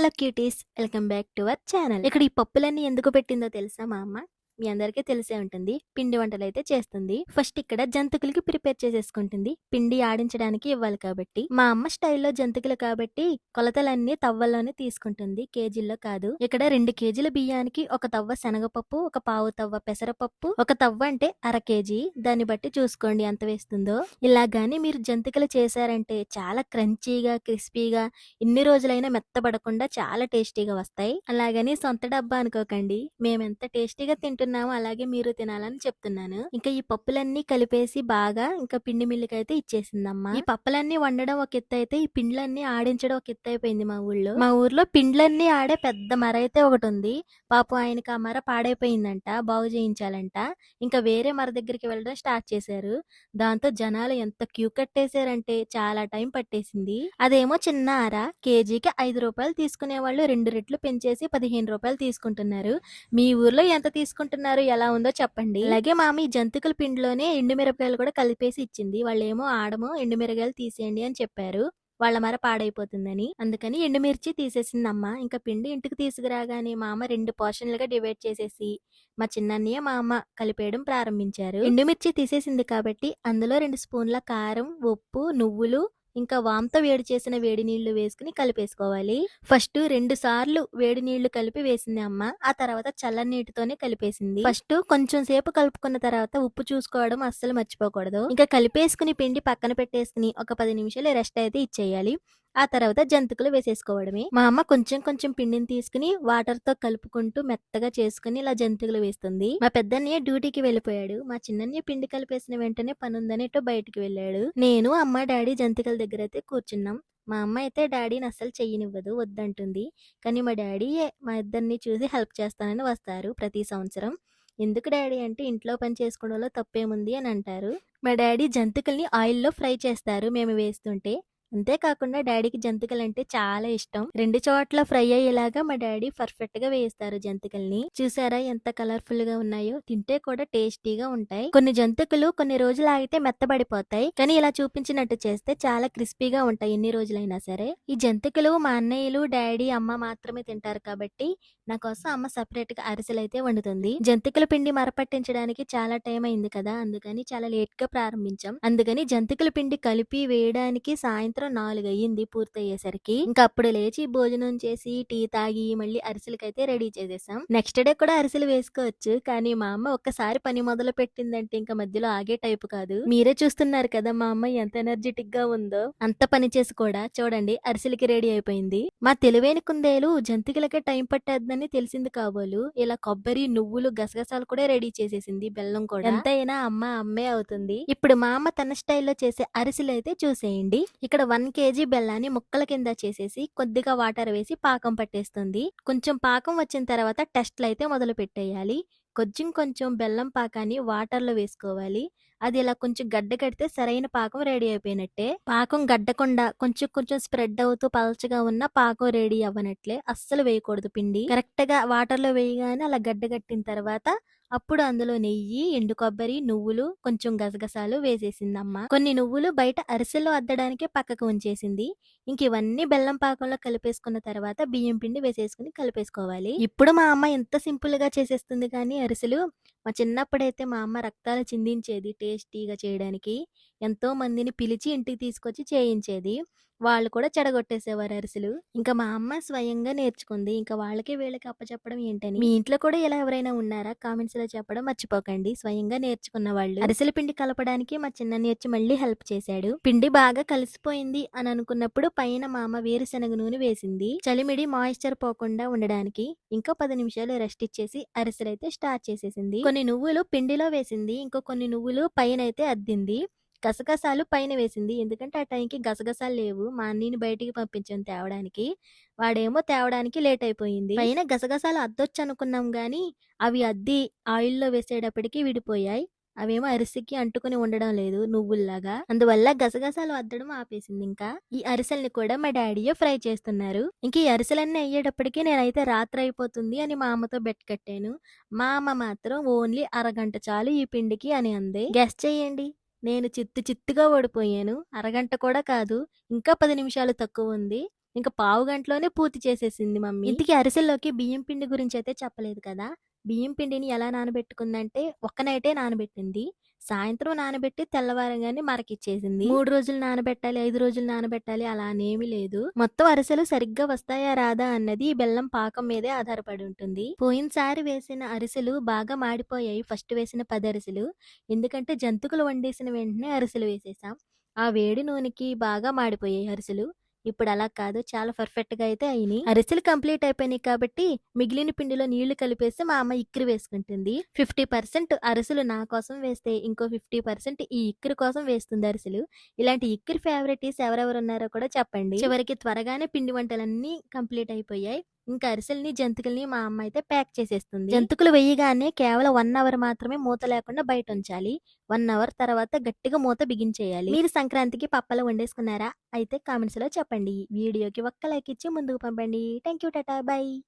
Hello cuties, welcome back to our channel. ఇక్కడ ఈ పప్పులన్నీ ఎందుకు పెట్టిందో తెలుసా మా అమ్మ? మీ అందరికీ తెలిసే ఉంటుంది. పిండి వంటలు అయితే చేస్తుంది. ఫస్ట్ ఇక్కడ జంతికలకి ప్రిపేర్ చేసేసుకుంటుంది. పిండి ఆడించడానికి ఇవ్వాలి కాబట్టి. మా అమ్మ స్టైల్లో జంతికలు కాబట్టి కొలతలన్నీ తవ్వల్లోనే తీసుకుంటుంది, కేజీల్లో కాదు. ఇక్కడ 2 కేజీల బియ్యానికి ఒక తవ్వ శనగపప్పు, ఒక పావు తవ్వ పెసరపప్పు, ఒక తవ్వ అంటే అర కేజీ. దాన్ని బట్టి చూసుకోండి ఎంత వేస్తుందో. ఇలాగాని మీరు జంతికలు చేశారంటే చాలా క్రంచీగా, క్రిస్పీగా, ఇన్ని రోజులైనా మెత్తబడకుండా చాలా టేస్టీగా వస్తాయి. అలాగని సొంత డబ్బా అనుకోకండి. మేమెంత టేస్టీగా తింటున్నామో అలాగే మీరు తినాలని చెప్తున్నాను. ఇంకా ఈ పప్పులన్నీ కలిపేసి బాగా ఇంకా పిండి మిల్లుకైతే ఇచ్చేసిందమ్మా. ఈ పప్పులన్నీ వండడం ఒక ఎత్తు అయితే ఈ పిండ్లన్నీ ఆడించడం ఒక ఎత్తు అయిపోయింది మా ఊళ్ళో. మా ఊర్లో పిండ్లన్నీ ఆడే పెద్ద మర అయితే ఒకటి ఉంది. పాపం ఆయనకి ఆ మర పాడైపోయిందంట, బాగు చేయించాలంట. ఇంకా వేరే మర దగ్గరికి వెళ్ళడం స్టార్ట్ చేశారు. దాంతో జనాలు ఎంత క్యూ కట్టేశారంటే చాలా టైం పట్టేసింది. అదేమో చిన్న అర కేజీకి 5 రూపాయలు తీసుకునే వాళ్ళు 2 రెట్లు పెంచేసి 15 రూపాయలు తీసుకుంటున్నారు. మీ ఊర్లో ఎంత తీసుకుంటున్నారు, ఎలా ఉందో చెప్పండి. అలాగే మామి జంతికల పిండిలోనే ఎండుమిరపకాయలు కూడా కలిపేసి ఇచ్చింది. వాళ్ళేమో ఆడము ఎండుమిరపకాయలు తీసేయండి అని చెప్పారు, వాళ్ళ మర పాడైపోతుందని. అందుకని ఎండుమిర్చి తీసేసిందమ్మ. ఇంకా పిండి ఇంటికి తీసుకురాగానే మా అమ్మ 2 పోర్షన్లుగా డివైడ్ చేసేసి మా చిన్నన్నయ్య మా అమ్మ కలిపేయడం ప్రారంభించారు. ఎండుమిర్చి తీసేసింది కాబట్టి అందులో 2 స్పూన్ల కారం, ఉప్పు, నువ్వులు, ఇంకా వాంతో వేడి చేసిన వేడి నీళ్లు వేసుకుని కలిపేసుకోవాలి. ఫస్ట్ 2 సార్లు వేడి నీళ్లు కలిపి వేసింది అమ్మ. ఆ తర్వాత చల్లని నీటితోనే కలిపేసింది. ఫస్ట్ కొంచెం సేపు కలుపుకున్న తర్వాత ఉప్పు చూసుకోవడం అస్సలు మర్చిపోకూడదు. ఇంకా కలిపేసుకుని పిండి పక్కన పెట్టేసుకుని ఒక 10 నిమిషాలు రెస్ట్ అయితే ఇచ్చేయాలి. ఆ తర్వాత జంతికలు వేసేసుకోవడమే. మా అమ్మ కొంచెం కొంచెం పిండిని తీసుకుని వాటర్ తో కలుపుకుంటూ మెత్తగా చేసుకుని ఇలా జంతికలు వేస్తుంది. మా పెద్దన్నయ్య డ్యూటీకి వెళ్ళిపోయాడు. మా చిన్నన్నయ్య పిండి కలిపేసిన వెంటనే పనుందని ఇటో బయటికి వెళ్ళాడు. నేను, అమ్మ, డాడీ జంతికల దగ్గర అయితే కూర్చున్నాం. మా అమ్మ అయితే డాడీని అస్సలు చెయ్యనివ్వదు, వద్దంటుంది. కానీ మా డాడీ మా ఇద్దరిని చూసి హెల్ప్ చేస్తానని వస్తారు ప్రతి సంవత్సరం. ఎందుకు డాడీ అంటే ఇంట్లో పని చేసుకోవడంలో తప్పేముంది అని అంటారు. మా డాడీ జంతికల్ని ఆయిల్లో ఫ్రై చేస్తారు మేము వేస్తుంటే. అంతేకాకుండా డాడీకి జంతికలంటే చాలా ఇష్టం. 2 చోట్ల ఫ్రై అయ్యేలాగా మా డాడీ పర్ఫెక్ట్ గా వేస్తారు జంతికల్ని. చూసారా ఎంత కలర్ఫుల్ గా ఉన్నాయో, తింటే కూడా టేస్టీగా ఉంటాయి. కొన్ని జంతికలు కొన్ని రోజులు ఆగితే మెత్తబడిపోతాయి, కానీ ఇలా చూపించినట్టు చేస్తే చాలా క్రిస్పీగా ఉంటాయి ఎన్ని రోజులైనా సరే. ఈ జంతికలు మా అన్నయ్యలు, డాడీ, అమ్మ మాత్రమే తింటారు కాబట్టి నా కోసం అమ్మ సపరేట్ గా అరిసెలు అయితే వండుతుంది. జంతికల పిండి మరపట్టించడానికి చాలా టైం అయింది కదా, అందుకని చాలా లేట్ గా ప్రారంభించాం. అందుకని జంతికల పిండి కలిపి వేయడానికి సాయంత్రం 4 అయ్యింది పూర్తయ్యేసరికి. ఇంకా అప్పుడు లేచి భోజనం చేసి టీ తాగి మళ్ళీ అరిసెలకైతే రెడీ చేసేసాం. నెక్స్ట్ డే కూడా అరిసెలు వేసుకోవచ్చు, కానీ మా అమ్మ ఒక్కసారి పని మొదలు పెట్టిందంటే ఇంకా మధ్యలో ఆగే టైపు కాదు. మీరే చూస్తున్నారు కదా మా అమ్మ ఎంత ఎనర్జెటిక్ గా ఉందో. అంత పని చేసి కూడా చూడండి అరిసెలకి రెడీ అయిపోయింది. మా తెలివైన కుందేలు జంతికలకే టైం పట్టేద్దని తెలిసింది కాబోలు ఇలా కొబ్బరి, నువ్వులు, గసగసాలు కూడా రెడీ చేసేసింది, బెల్లం కూడా. ఎంతైనా అమ్మ అమ్మే అవుతుంది. ఇప్పుడు మా అమ్మ తన స్టైల్లో చేసే అరిసెలు అయితే చూసేయండి. ఇక్కడ 1 కేజీ బెల్లాన్ని ముక్కల కింద చేసేసి కొద్దిగా వాటర్ వేసి పాకం పట్టేస్తుంది. కొంచెం పాకం వచ్చిన తర్వాత టెస్ట్లు అయితే మొదలు పెట్టేయాలి. కొంచెం కొంచెం బెల్లం పాకాన్ని వాటర్ లో వేసుకోవాలి. అది ఇలా కొంచెం గడ్డ కడితే సరైన పాకం రెడీ అయిపోయినట్టే. పాకం గడ్డకుండా కొంచెం కొంచెం స్ప్రెడ్ అవుతూ పలచగా ఉన్న పాకం రెడీ అవ్వనట్లే అస్సలు వేయకూడదు పిండి. కరెక్ట్ గా వాటర్ లో వేయగానే అలా గడ్డ కట్టిన తర్వాత అప్పుడు అందులో నెయ్యి, ఎండు కొబ్బరి, నువ్వులు, కొంచెం గసగసాలు వేసేసిందమ్మ. కొన్ని నువ్వులు బయట అరిసెలో అద్దడానికి పక్కకు ఉంచేసింది. ఇంక ఇవన్నీ బెల్లం పాకంలో కలిపేసుకున్న తర్వాత బియ్యం పిండి వేసేసుకుని కలిపేసుకోవాలి. ఇప్పుడు మా అమ్మ ఎంత సింపుల్ గా చేసేస్తుంది కానీ అరిసెలు. మా చిన్నప్పుడైతే మా అమ్మ రక్తాలు చిందించేది టేస్టీగా చేయడానికి. ఎంతో మందిని పిలిచి ఇంటికి తీసుకొచ్చి చేయించేది. వాళ్ళు కూడా చెడగొట్టేసేవారు అరిసెలు. ఇంకా మా అమ్మ స్వయంగా నేర్చుకుంది. ఇంకా వాళ్ళకి వీళ్ళకి అప్పచెప్పడం ఏంటని. మీ ఇంట్లో కూడా ఇలా ఎవరైనా ఉన్నారా? కామెంట్స్ లో చెప్పడం మర్చిపోకండి. స్వయంగా నేర్చుకున్న వాళ్ళు. అరిసెల పిండి కలపడానికి మా చిన్న నేర్చి మళ్ళీ హెల్ప్ చేశాడు. పిండి బాగా కలిసిపోయింది అని అనుకున్నప్పుడు పైన మా అమ్మ వేరుశనగ నూనె వేసింది, చలిమిడి మాయిశ్చర్ పోకుండా ఉండడానికి. ఇంకా 10 నిమిషాలు రెస్ట్ ఇచ్చేసి అరిసెలు అయితే స్టార్ట్ చేసేసింది. కొన్ని నువ్వులు పిండిలో వేసింది, ఇంకో కొన్ని నువ్వులు పైన అయితే అద్దింది. గసగసాలు పైన వేసింది, ఎందుకంటే ఆ టైంకి గసగసాలు లేవు. మా అన్నయ్యని బయటికి పంపించాను తేవడానికి. వాడేమో తేవడానికి లేట్ అయిపోయింది. పైన గసగసాలు అద్దొచ్చు అనుకున్నాం గాని అవి అద్ది ఆయిల్లో వేసేటప్పటికి విడిపోయాయి. అవేమో అరిసెకి అంటుకుని ఉండడం లేదు నువ్వుల్లాగా. అందువల్ల గసగసాలు అద్దడం ఆపేసింది. ఇంకా ఈ అరిసెల్ని కూడా మా డాడీయే ఫ్రై చేస్తున్నారు. ఇంక ఈ అరిసెలన్నీ అయ్యేటప్పటికి నేనైతే రాత్రి అయిపోతుంది అని మా అమ్మతో బెట్ కట్టాను. మా అమ్మ మాత్రం ఓన్లీ అరగంట చాలు ఈ పిండికి అని అంది. గెస్ చేయండి, నేను చిత్తుగా ఓడిపోయాను. అరగంట కూడా కాదు, ఇంకా 10 నిమిషాలు తక్కువ ఉంది. ఇంక పావు గంటలోనే పూర్తి చేసేసింది మమ్మీ. ఇంతకీ అరిసెల్లోకి బియ్యం పిండి గురించయితే చెప్పలేదు కదా! బియ్యం పిండిని ఎలా నానబెట్టుకుందంటే, ఒక్క నైటే నానబెట్టింది. సాయంత్రం నానబెట్టి తెల్లవారంగానే మరకిచ్చేసింది. 3 రోజులు నానబెట్టాలి, 5 రోజులు నానబెట్టాలి అలా అనేమీ లేదు. మొత్తం అరిసెలు సరిగ్గా వస్తాయా రాదా అన్నది ఈ బెల్లం పాకం మీదే ఆధారపడి ఉంటుంది. పోయినసారి వేసిన అరిసెలు బాగా మాడిపోయాయి ఫస్ట్ వేసిన 10 అరిసెలు. ఎందుకంటే జంతికలు వండేసిన వెంటనే అరిసెలు వేసేసాం. ఆ వేడి నూనెకి బాగా మాడిపోయాయి అరిసెలు. ఇప్పుడు అలా కాదు, చాలా పర్ఫెక్ట్‌గా అయితే అయినియి. అరిసెలు కంప్లీట్ అయిపోయినాయి కాబట్టి మిగిలిన పిండిలో నీళ్లు కలిపేసి మా అమ్మ ఇక్కిరి వేసుకుంటుంది. 50% అరిసెలు నా కోసం వేస్తే, ఇంకో 50% ఈ ఇక్కిరి కోసం వేస్తుంది అరిసెలు. ఇలాంటి ఇక్కిరి ఫేవరెటీస్ ఎవరెవరున్నారో కూడా చెప్పండి. చివరికి త్వరగానే పిండి వంటలన్నీ కంప్లీట్ అయిపోయాయి. ఇంకా అరిసెల్ని, జంతికల్ని మా అమ్మ అయితే ప్యాక్ చేసేస్తుంది. జంతికలు వేయగానే కేవలం 1 అవర్ మాత్రమే మూత లేకుండా బయట ఉంచాలి. 1 అవర్ తర్వాత గట్టిగా మూత బిగించేయాలి. మీరు సంక్రాంతికి పప్పలు వండేసుకున్నారా? అయితే కామెంట్స్‌లో చెప్పండి. వీడియోకి ఒక్క లైక్ ఇచ్చి ముందుకు పంపండి. Thank you. టాటా. బై.